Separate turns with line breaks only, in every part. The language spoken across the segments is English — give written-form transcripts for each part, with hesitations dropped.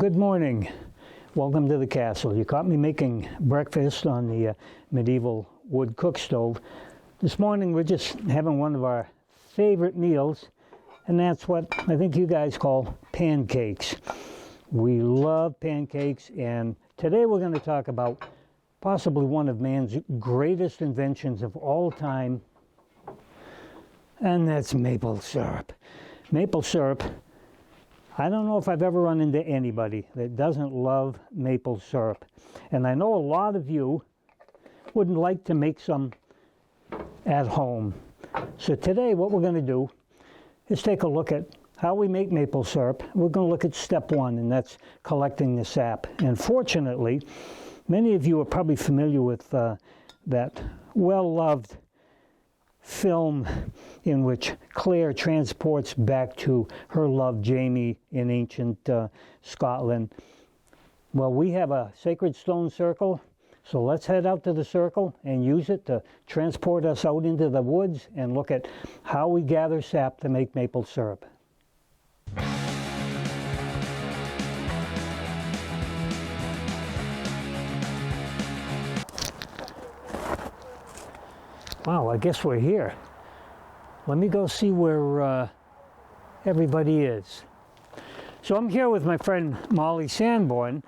Good morning. Welcome to the castle. You caught me making breakfast on the medieval wood cook stove. This morning we're just having one of our favorite meals, and that's what I think you guys call pancakes. We love pancakes, and today we're going to talk about possibly one of man's greatest inventions of all time, and that's maple syrup. Maple syrup. I don't know if I've ever run into anybody that doesn't love maple syrup. And I know a lot of you would like to make some at home. So today what we're going to do is take a look at how we make maple syrup. We're going to look at step one, and that's collecting the sap. And fortunately, many of you are probably familiar with that well-loved film in which Claire transports back to her love Jamie in ancient Scotland. Well, we have a sacred stone circle, so let's head out to the circle and use it to transport us out into the woods and look at how we gather sap to make maple syrup. Wow, I guess we're here. Let me go see where everybody is. So I'm here with my friend Molly Sanborn,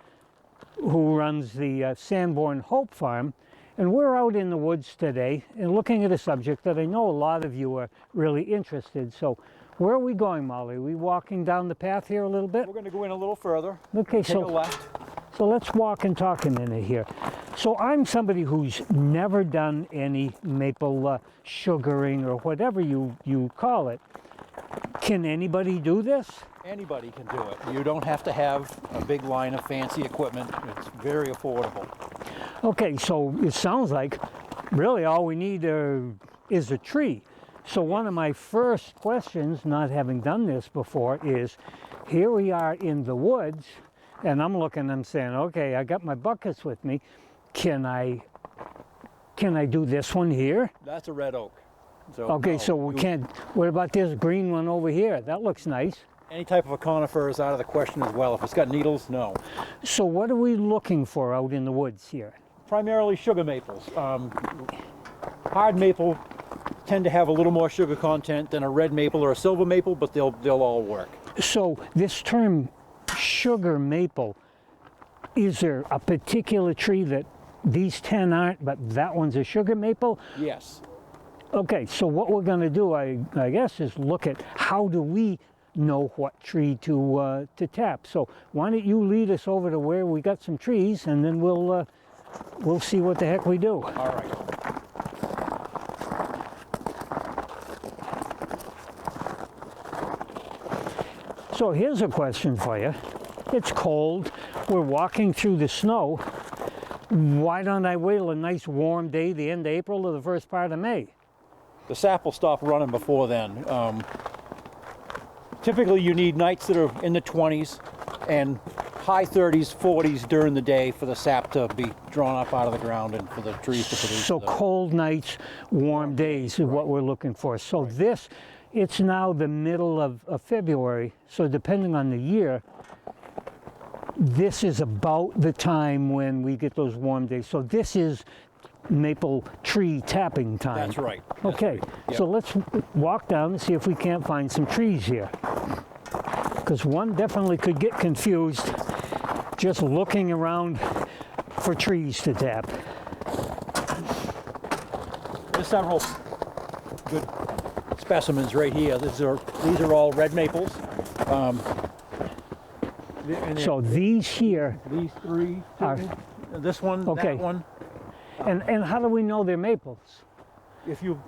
who runs the Sanborn Hope Farm, and we're out in the woods today and looking at a subject that I know a lot of you are really interested. So where are we going, Molly? Are we walking down the path here a little bit?
We're going to go in a little further.
Okay,
take a left.
So let's walk and talk a minute here. So I'm somebody who's never done any maple sugaring or whatever you call it. Can anybody do this?
Anybody can do it. You don't have to have a big line of fancy equipment. It's very affordable.
Okay, so it sounds like really all we need is a tree. So one of my first questions, not having done this before, is here we are in the woods, and I'm looking, I'm saying, okay, I got my buckets with me. Can I do this one here?
That's a red oak. So
okay,
no,
so we can't. What about this green one over here? That looks nice.
Any type of a conifer is out of the question as well. If it's got needles, no.
So what are we looking for out in the woods here?
Primarily sugar maples. Hard maple tend to have a little more sugar content than a red maple or a silver maple, but they'll all work.
So this term sugar maple, is there a particular tree that these 10 aren't, but that one's a sugar maple?
Yes.
Okay, so what we're going to do, I guess, is look at how do we know what tree to tap. So why don't you lead us over to where we got some trees, and then we'll see what the heck we do.
All right.
So here's a question for you. It's cold. We're walking through the snow. Why don't I wait till a nice warm day, the end of April or the first part of May?
The sap will stop running before then. Typically you need nights that are in the 20s and high 30s, 40s during the day for the sap to be drawn up out of the ground and for the trees to produce.
So cold nights, warm days is what we're looking for. So this, it's now the middle of February, so depending on the year, this is about the time when we get those warm days. So this is maple tree tapping time.
That's right.
Okay,
Yep.
So let's walk down and see if we can't find some trees here. Because one definitely could get confused just looking around for trees to tap.
There's several good specimens right here. These are all red maples.
So these here,
these three,
are,
this one,
okay.
that one.
And how do we know they're maples?
If you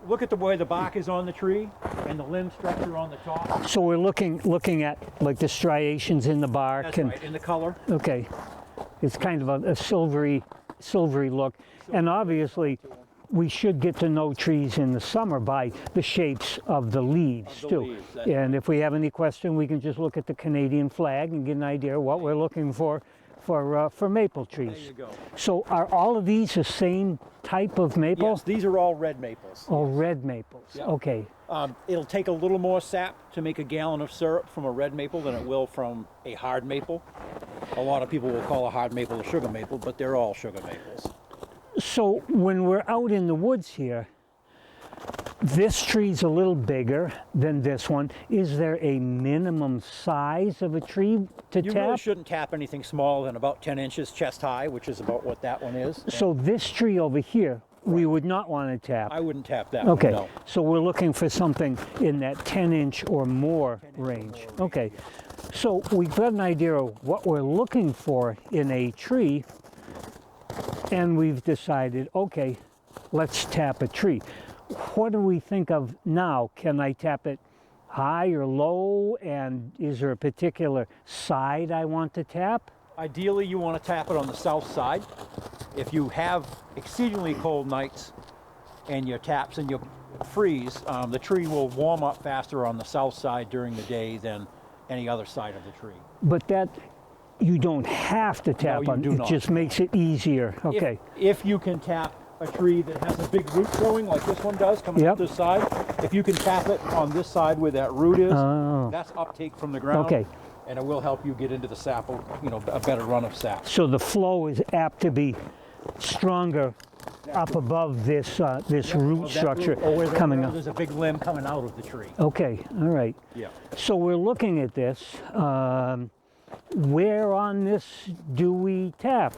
look at the way the bark is on the tree and the limb structure on the top.
So we're looking at like the striations in the bark.
That's right, in the color.
Okay, it's kind of a silvery look, and obviously we should get to know trees in the summer by the shapes of the leaves too. And if we have any question, we can just look at the Canadian flag and get an idea of what we're looking for for maple
There
trees.
you go.
So are all of these the same type of maple?
Yes, these are all red maples.
Oh, red maples.
Yeah.
Okay.
It'll take a little more sap to make a gallon of syrup from a red maple than it will from a hard maple. A lot of people will call a hard maple a sugar maple, but they're all sugar maples.
So when we're out in the woods here, this tree's a little bigger than this one. Is there a minimum size of a tree to
You
tap?
really shouldn't tap anything smaller than about 10 inches chest high, which is about what that one is.
So this tree over here, we would not want to tap.
I wouldn't tap that
Okay,
one, no.
so we're looking for something in that 10-inch or more range. Okay, so we've got an idea of what we're looking for in a tree, and we've decided, okay, let's tap a tree. What do we think of now? Can I tap it high or low, and is there a particular side I want to tap?
Ideally, you want to tap it on the south side. If you have exceedingly cold nights and your taps and you freeze, the tree will warm up faster on the south side during the day than any other side of the tree.
But that, you don't have to tap
you
on,
do
it
not.
just makes it easier. Okay.
If you can tap a tree that has a big root growing like this one does coming
Yep.
up this side, if you can tap it on this side where that root is,
Oh.
that's uptake from the ground.
Okay.
And it will help you get into the sap, a better run of sap.
So the flow is apt to be stronger up above this this root structure coming up.
There's a big limb coming out of the tree.
Okay, all right.
Yeah.
So we're looking at this. Where on this do we tap?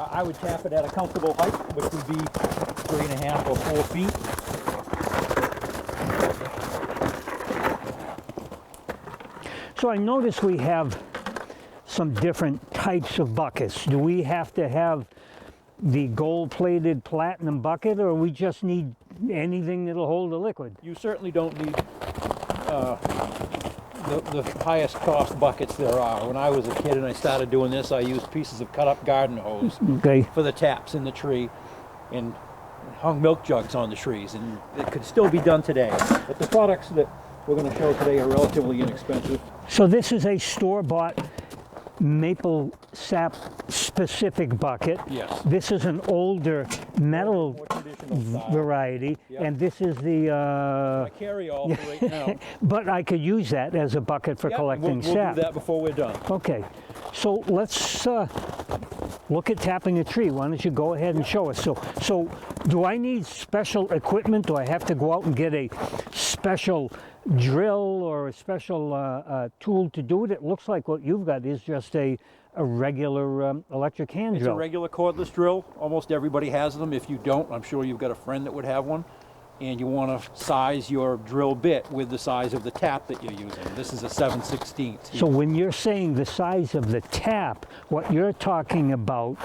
I would tap it at a comfortable height, which would be 3.5 or 4 feet.
So I notice we have some different types of buckets. Do we have to have the gold-plated platinum bucket, or we just need anything that'll hold the liquid?
You certainly don't need the highest cost buckets there are. When I was a kid and I started doing this, I used pieces of cut up garden hose
Okay.
for the taps in the tree and hung milk jugs on the trees, and it could still be done today. But the products that we're going to show today are relatively inexpensive.
So this is a store-bought maple sap specific bucket.
Yes.
This is an older metal
More traditional style.
variety,
Yep.
and this is the.
I carry all for right now.
But I could use that as a bucket for
Yeah,
collecting
we'll
sap.
do that before we're done.
Okay, so let's look at tapping a tree. Why don't you go ahead and show us? So do I need special equipment? Do I have to go out and get a special drill or a special tool to do it? It looks like what you've got is just a regular electric hand
It's
drill.
a regular cordless drill. Almost everybody has them. If you don't, I'm sure you've got a friend that would have one. And you want to size your drill bit with the size of the tap that you're using. This is a 7/16.
So when you're saying the size of the tap, what you're talking about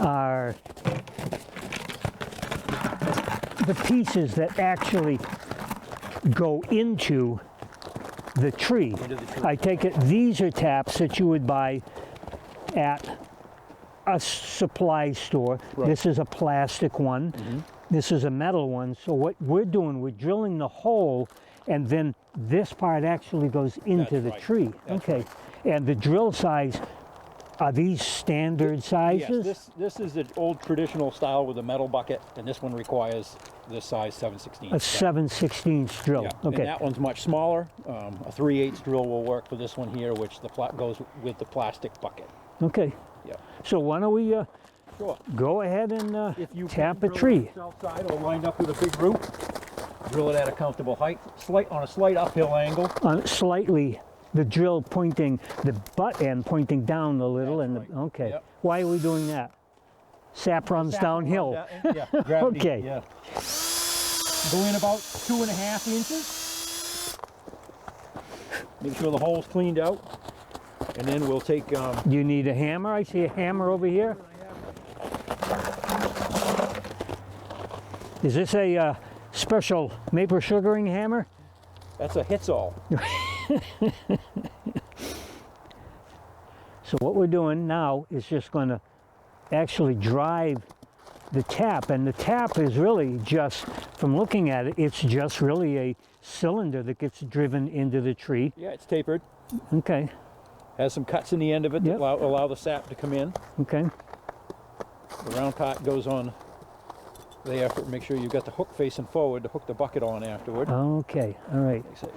are the pieces that actually go into the tree.
Into the tree.
I take it these are taps that you would buy at a supply store.
Right.
This is a plastic one. This is a metal one. So what we're doing, we're drilling the hole, and then this part actually goes into
That's
the
right.
tree.
That's
Okay. And the drill size, are these standard sizes?
Yes, this is the old traditional style with a metal bucket, and this one requires this size 7/16.
A 7/16 drill.
Yeah,
Okay.
and that one's much smaller. A 3/8 drill will work for this one here, which goes with the plastic bucket.
Okay.
Yeah.
So why don't we
Sure.
go ahead and
If you
tap a
can drill
tree?
it on the south side or lined up with a big root, drill it at a comfortable height, on a slight uphill angle.
Slightly, the drill pointing, the butt end pointing down a little,
That's
and
right.
okay.
Yep.
Why are we doing that? Sap runs downhill.
Yeah, gravity,
Okay.
Yeah. Go in about 2.5 inches. Make sure the hole's cleaned out, and then we'll take.
You need a hammer? I see a hammer over here. Is this a special maple sugaring hammer?
That's a hits all.
So what we're doing now is just going to actually drive the tap, and the tap is really just, from looking at it, it's just really a cylinder that gets driven into the tree.
Yeah, it's tapered.
Okay.
Has some cuts in the end of it
Yep.
that allow the sap to come in.
Okay.
The round part goes on there. Make sure you've got the hook facing forward to hook the bucket on afterward.
Okay. All right.
Like I say.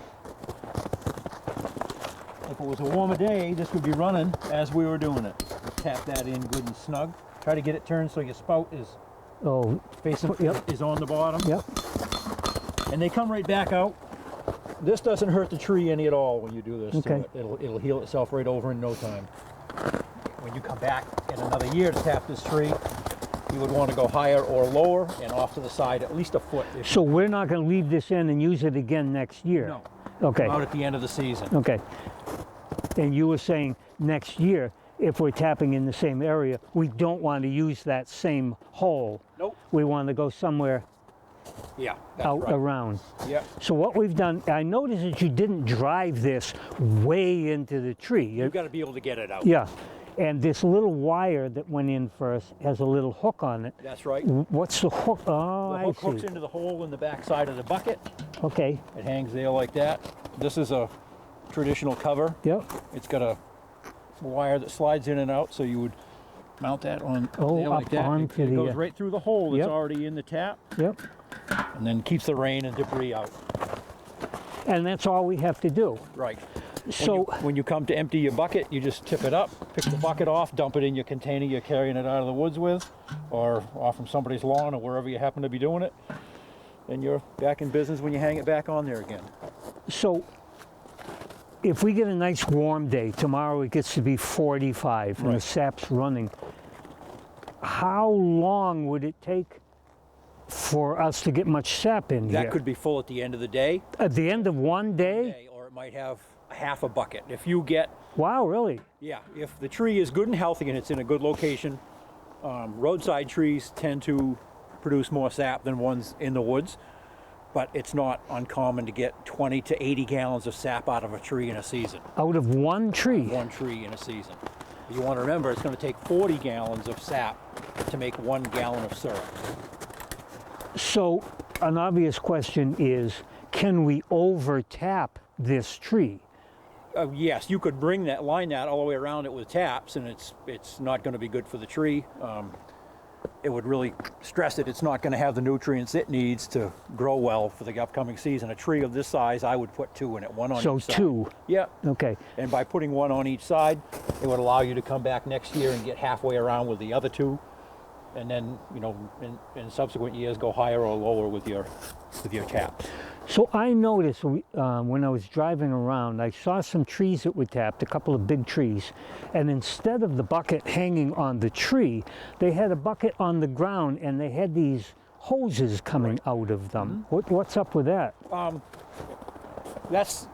If it was a warmer day, this would be running as we were doing it. Tap that in good and snug. Try to get it turned so your spout is
Oh.
facing,
Yep.
is on the bottom.
Yep.
And they come right back out. This doesn't hurt the tree any at all when you do this
Okay.
to it. It'll heal itself right over in no time. When you come back in another year to tap this tree, you would want to go higher or lower and off to the side at least a foot.
So we're not going to leave this in and use it again next year?
No.
Okay.
Out at the end of the season.
Okay. And you were saying next year, if we're tapping in the same area, we don't want to use that same hole.
Nope.
We want to go somewhere
Yeah. That's
out
right.
around.
Yep.
So what we've done, I noticed that you didn't drive this way into the tree.
You've got to be able to get it out.
Yeah. And this little wire that went in first has a little hook on it.
That's right.
What's the hook? Oh,
The
I
hook
see.
hooks into the hole in the back side of the bucket.
Okay.
It hangs there like that. This is a traditional cover.
Yep.
It's got a wire that slides in and out, so you would mount that on
Oh,
there like
up
that.
onto
it
the,
goes right through the hole that's
Yep.
already in the tap,
Yep.
and then keeps the rain and debris out.
And that's all we have to do.
Right.
So,
when you come to empty your bucket, you just tip it up, pick the bucket off, dump it in your container you're carrying it out of the woods with, or off from somebody's lawn or wherever you happen to be doing it, and you're back in business when you hang it back on there again.
so if we get a nice warm day, tomorrow it gets to be 45 and the
Right.
sap's running, how long would it take for us to get much sap in here?
That could be full at the end of the day,
At the end of one day?
or it might have half a bucket. If you get
Wow, really?
Yeah, if the tree is good and healthy and it's in a good location, roadside trees tend to produce more sap than ones in the woods, but it's not uncommon to get 20 to 80 gallons of sap out of a tree in a season.
Out of one tree?
One tree in a season. You want to remember it's going to take 40 gallons of sap to make 1 gallon of syrup.
So an obvious question is, can we over tap this tree?
Yes, you could line that all the way around it with taps, and it's not going to be good for the tree. It would really stress it. It's not going to have the nutrients it needs to grow well for the upcoming season. A tree of this size, I would put 2 in it, 1 on
So
each side.
2.
Yeah,
Okay.
and by putting 1 on each side, it would allow you to come back next year and get halfway around with the other 2, and then in subsequent years go higher or lower with your tap.
So I noticed when I was driving around, I saw some trees that were tapped, a couple of big trees, and instead of the bucket hanging on the tree, they had a bucket on the ground and they had these hoses coming out of them. What's up with that?
That's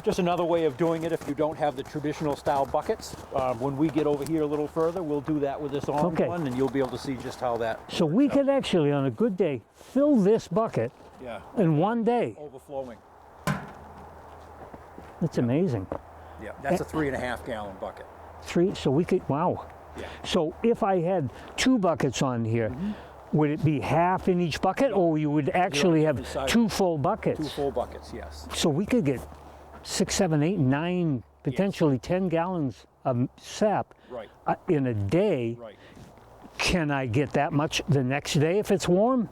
just another way of doing it if you don't have the traditional style buckets. When we get over here a little further, we'll do that with this orange
Okay.
one, and you'll be able to see just how that.
So we could actually, on a good day, fill this bucket
Yeah.
in one day.
Overflowing.
That's amazing.
Yeah. That's a 3.5 gallon bucket.
So we could, wow.
Yeah.
So if I had 2 buckets on here, would it be half in each bucket, or you would actually have
different size.
2 full buckets?
2 full buckets, yes.
So we could get 6, 7, 8, 9, potentially 10 gallons of sap
Right.
in a day.
Right.
Can I get that much the next day if it's warm?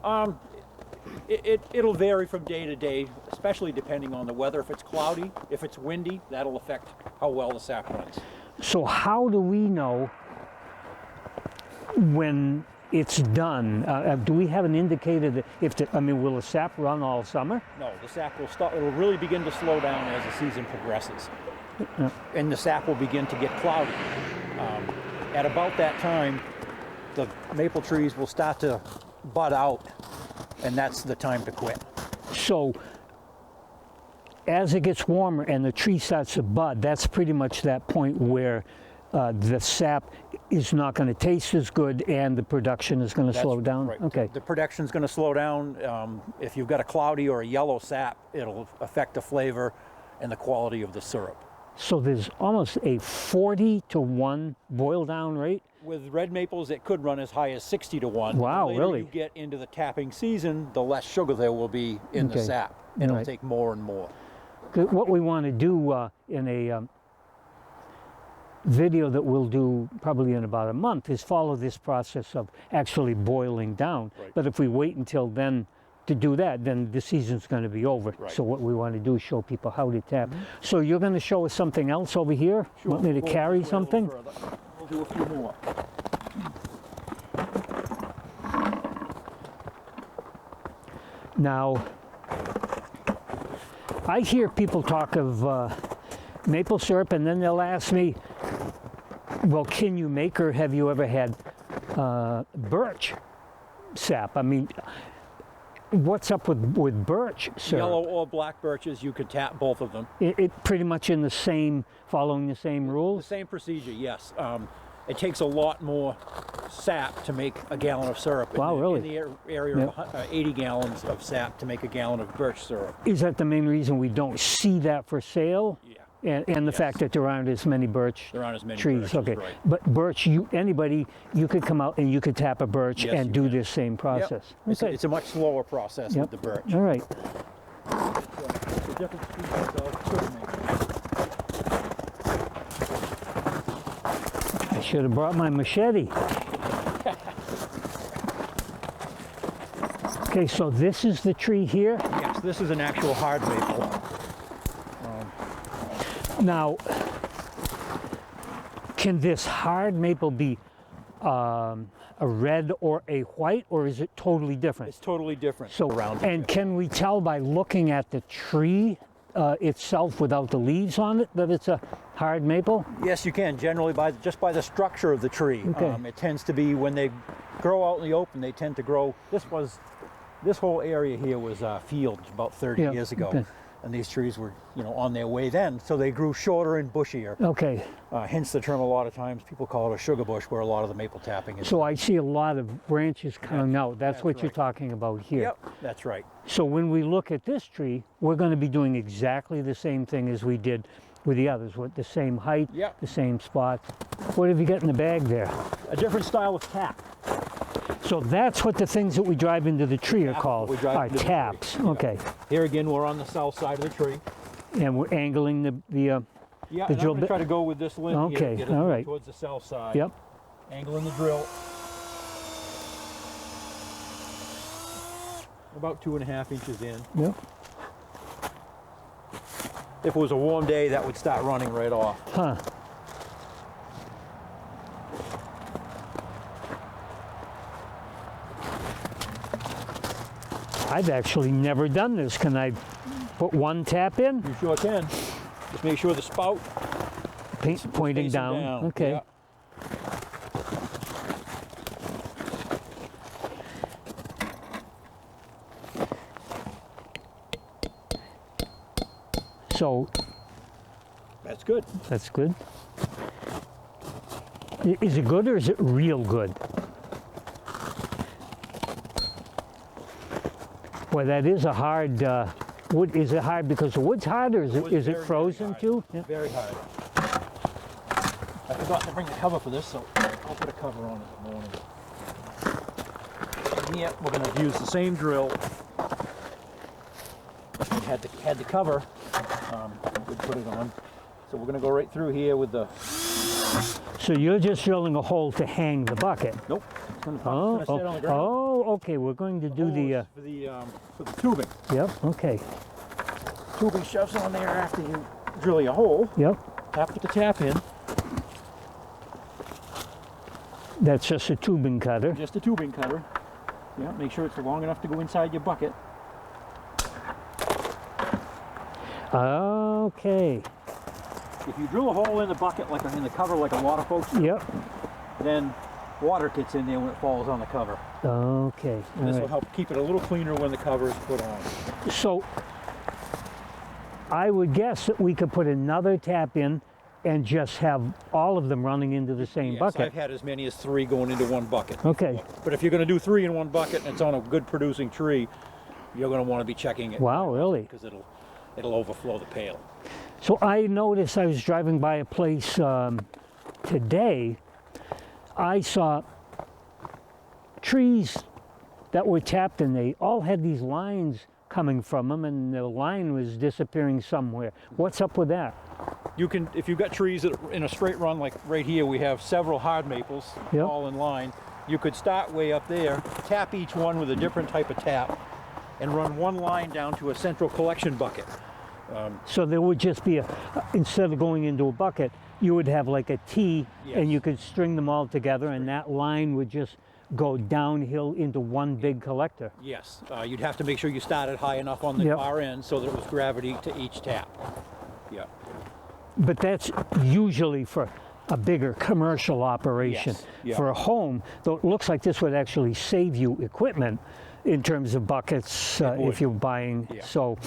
It'll vary from day to day, especially depending on the weather. If it's cloudy, if it's windy, that'll affect how well the sap runs.
So how do we know when it's done? Do we have an indicator that will the sap run all summer?
No, the sap will start. It'll really begin to slow down as the season progresses, and the sap will begin to get cloudy. At about that time, the maple trees will start to bud out, and that's the time to quit.
So as it gets warmer and the tree starts to bud, that's pretty much that point where the sap is not going to taste as good and the production is going to slow down?
Right.
Okay.
The production's going to slow down. If you've got a cloudy or a yellow sap, it'll affect the flavor and the quality of the syrup.
So there's almost a 40-to-1 boil down rate?
With red maples, it could run as high as 60-to-1.
Wow,
the later
really?
you get into the tapping season, the less sugar there will be in the
Okay.
sap, and it'll
Right.
take more and more.
'Cause what we want to do video that we'll do probably in about a month is follow this process of actually boiling down.
Right.
But if we wait until then to do that, then the season's going to be over.
Right.
So what we want to do is show people how to tap. So you're going to show us something else over here?
Sure.
Want me to
We'll
carry
go a little
something?
further. We'll do a few more.
Now, I hear people talk of maple syrup, and then they'll ask me, well, can you make, or have you ever had birch sap? I mean, what's up with birch syrup?
Yellow or black birches, you can tap both of them.
It pretty much in the same, following the same
The
rules?
same procedure, yes. It takes a lot more sap to make a gallon of syrup.
Wow, really?
In the area
Yep.
of 80 gallons of sap to make a gallon of birch syrup.
Is that the main reason we don't see that for sale?
Yeah.
And the fact that there aren't as many birch
There aren't as many
trees,
birches,
okay.
right.
But birch, you could come out and you could tap a birch
Yes,
and
you
do
can.
this same
Yep.
process. Okay.
It's a much slower process
Yep.
with the birch.
All right.
The different species of sugar maple.
I should have brought my machete. Okay, so this is the tree here.
Yes, this is an actual hard maple.
Now, can this hard maple be a red or a white, or is it totally different?
It's totally different.
So,
around
and can we tell by looking at the tree itself without the leaves on it that it's a hard maple?
Yes, you can. Generally, just by the structure of the tree.
Okay.
It tends to be when they grow out in the open, they tend to grow. This whole area here was fields about 30
Yeah,
years ago,
okay.
and these trees were, on their way then, so they grew shorter and bushier.
Okay,
Hence the term. A lot of times people call it a sugar bush, where a lot of the maple tapping is.
so I see a lot of branches coming out. That's what you're
right.
talking about here.
Yep, that's right.
So when we look at this tree, we're going to be doing exactly the same thing as we did with the others, with the same height,
Yep.
the same spot. What have you got in the bag there?
A different style of tap.
So that's what the things that we drive into the tree are
Tap,
called,
we drive
are
into the tree.
taps. Okay,
Here again, we're on the south side of the tree.
and we're angling the
Yeah,
The
and I'm
drill
going to
bit-
try to go with this limb
Okay,
here, get it
all right.
towards the south side.
Yep.
Angling the drill. About 2.5 inches in.
Yep.
If it was a warm day, that would start running right off.
Huh. I've actually never done this. Can I put one tap in?
You sure can. Just make sure the spout
Pointing
facing
down. Okay.
Yeah.
So
That's good.
that's good. Is it good or is it real good? Boy, that is a hard wood. Is it hard because the wood's hard, or is
Wood's
it
very, very
frozen
hard.
too? Yeah.
Very hard. I forgot to bring the cover for this, so I'll put a cover on it in the morning. And yeah, we're going to use the same drill. We had the cover. We put it on. So we're going to go right through here with the.
So you're just drilling a hole to hang the bucket.
Nope. It's going to
Oh,
sit on the ground.
okay. We're going to do the.
Hose for the tubing.
Yep. Okay.
Tubing shoves on there after you drill your hole.
Yep.
Tap with the tap in.
That's just a tubing cutter.
Just a tubing cutter. Yeah, make sure it's long enough to go inside your bucket.
Okay.
If you drill a hole in the bucket, like in the cover, like a lot of folks do,
Yep.
then water gets in there when it falls on the cover.
Okay.
And this
All
will
right.
help keep it a little cleaner when the cover is put on.
So I would guess that we could put another tap in and just have all of them running into the same
Yes,
bucket.
I've had as many as 3 going into one bucket.
Okay.
But if you're going to do 3 in one bucket and it's on a good producing tree, you're going to want to be checking it.
Wow, really?
Because it'll overflow the pail.
So I noticed, I was driving by a place today, I saw trees that were tapped and they all had these lines coming from them, and the line was disappearing somewhere. What's up with that?
You can, if you've got trees that are in a straight run, like right here, we have several hard maples
Yep.
all in line. You could start way up there, tap each one with a different type of tap, and run one line down to a central collection bucket.
So there would just be instead of going into a bucket, you would have like a T,
Yes.
and you could string them all together, and that line would just go downhill into one big collector.
Yes, you'd have to make sure you started high enough on the
Yep.
far end so that it was gravity to each tap. Yeah.
But that's usually for a bigger commercial operation.
Yes, yeah.
For a home, though it looks like this would actually save you equipment in terms of buckets if
would.
you're buying.
Yeah.
So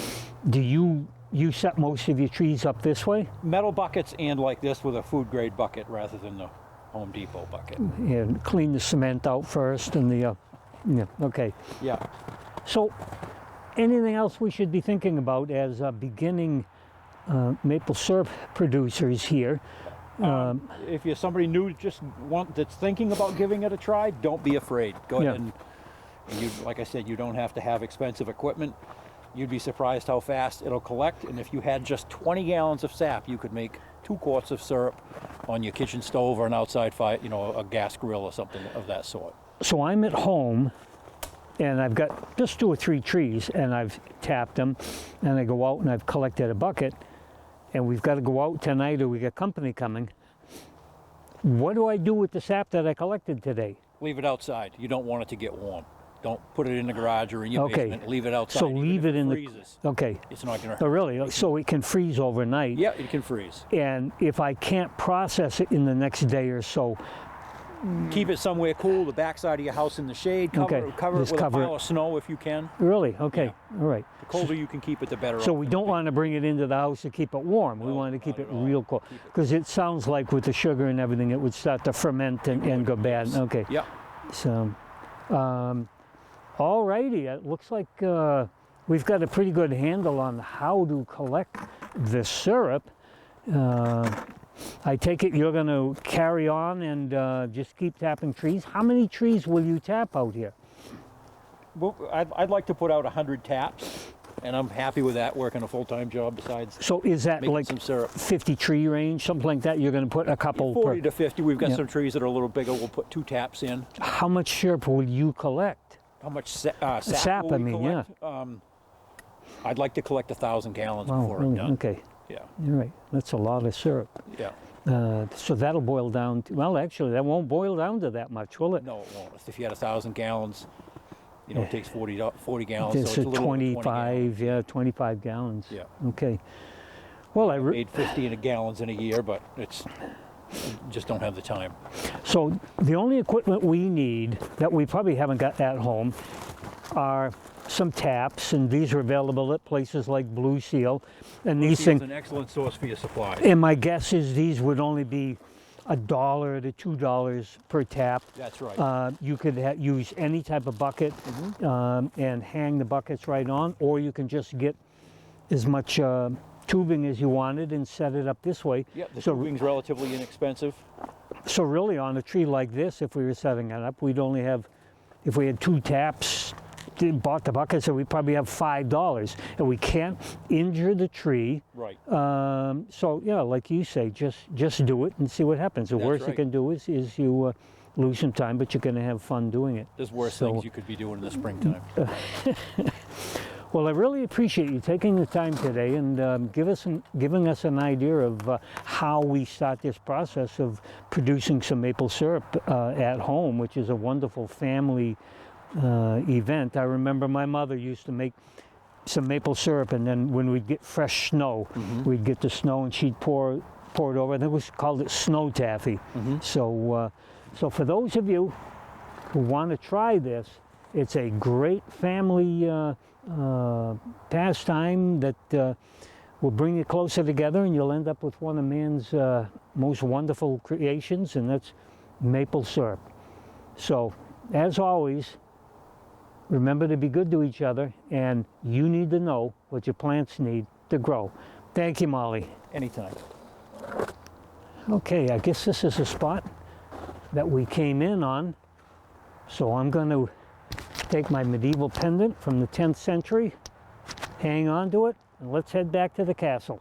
do you set most of your trees up this way?
Metal buckets and like this with a food grade bucket rather than the Home Depot bucket.
And clean the cement out first and the, yeah, okay.
Yeah.
So anything else we should be thinking about as beginning maple syrup producers here?
If you're somebody new that's thinking about giving it a try, don't be afraid. Go
Yeah.
ahead and you, like I said, you don't have to have expensive equipment. You'd be surprised how fast it'll collect, and if you had just 20 gallons of sap, you could make 2 quarts of syrup on your kitchen stove or an outside fire, a gas grill or something of that sort.
So I'm at home and I've got just 2 or 3 trees and I've tapped them, and I go out and I've collected a bucket, and we've got to go out tonight or we got company coming. What do I do with the sap that I collected today?
Leave it outside. You don't want it to get warm. Don't put it in the garage or in your
Okay.
basement. Leave it outside.
So
Even
leave
if
it in the,
freezes,
okay.
it's not going to
Oh,
hurt.
really? So it can freeze overnight.
Yeah, it can freeze.
And if I can't process it in the next day or so,
Keep it somewhere cool, the backside of your house in the shade. Cover
Okay,
it
just
with
cover
a
it.
pile of snow if you can.
really? Okay, all right.
The colder you can keep it, the better.
So
off
we
it'll
don't
be.
want to bring it into the house to keep it warm. We
No,
want to keep
not
it
at all.
real cold.
Keep it-
Because it sounds like with the sugar and everything, it would start to ferment and go bad.
Yes.
Okay.
Yeah.
So, all righty. It looks like we've got a pretty good handle on how to collect the syrup. I take it you're going to carry on and just keep tapping trees. How many trees will you tap out here?
Well, I'd like to put out 100 taps, and I'm happy with that, working a full-time job besides
So is that
making
like
some syrup.
50 tree range, something like that? You're going to put a couple
40
per...
to 50. We've got
Yeah.
some trees that are a little bigger. We'll put 2 taps in.
How much syrup will you collect?
How much sap
Sap,
will
I
we
mean,
collect? I'd like to collect 1,000 gallons
Wow,
before I'm
really?
done.
Okay.
Yeah.
All right. That's a lot of syrup.
Yeah.
So that'll boil down to, well, actually, that won't boil down to that much, will it?
No, it won't. If you had 1,000 gallons, it takes 40 gallons.
It's
so it's a little over 20
25,
gallons.
yeah, 25 gallons.
Yeah.
Okay. Well,
Made 50 gallons in a year, but just don't have the time.
so the only equipment we need that we probably haven't got at home are some taps, and these are available at places like Blue Seal. And these
It's
things,
an excellent source for your supplies.
and my guess is these would only be $1 to $2 per tap.
That's right.
You could use any type of bucket and hang the buckets right on, or you can just get as much tubing as you wanted and set it up this way.
Yeah, the
so,
tubing's relatively inexpensive.
so really on a tree like this, if we were setting it up, we'd only have, if we had 2 taps, bought the bucket, so we'd probably have $5. And we can't injure the tree.
Right.
So, yeah, like you say, just do it and see what happens. The
That's
worst you
right.
can do is you lose some time, but you're going to have fun doing it.
There's worse
So-
things you could be doing in the springtime.
Well, I really appreciate you taking the time today and giving us an idea of how we start this process of producing some maple syrup at home, which is a wonderful family event. I remember my mother used to make some maple syrup, and then when we'd get fresh snow, we'd get the snow and she'd pour it over. I think we called it snow taffy. So for those of you who want to try this, it's a great family pastime that will bring you closer together, and you'll end up with one of man's most wonderful creations, and that's maple syrup. So, as always, remember to be good to each other, and you need to know what your plants need to grow. Thank you, Molly.
Anytime.
Okay, I guess this is a spot that we came in on, so I'm going to take my medieval pendant from the 10th century, hang on to it, and let's head back to the castle.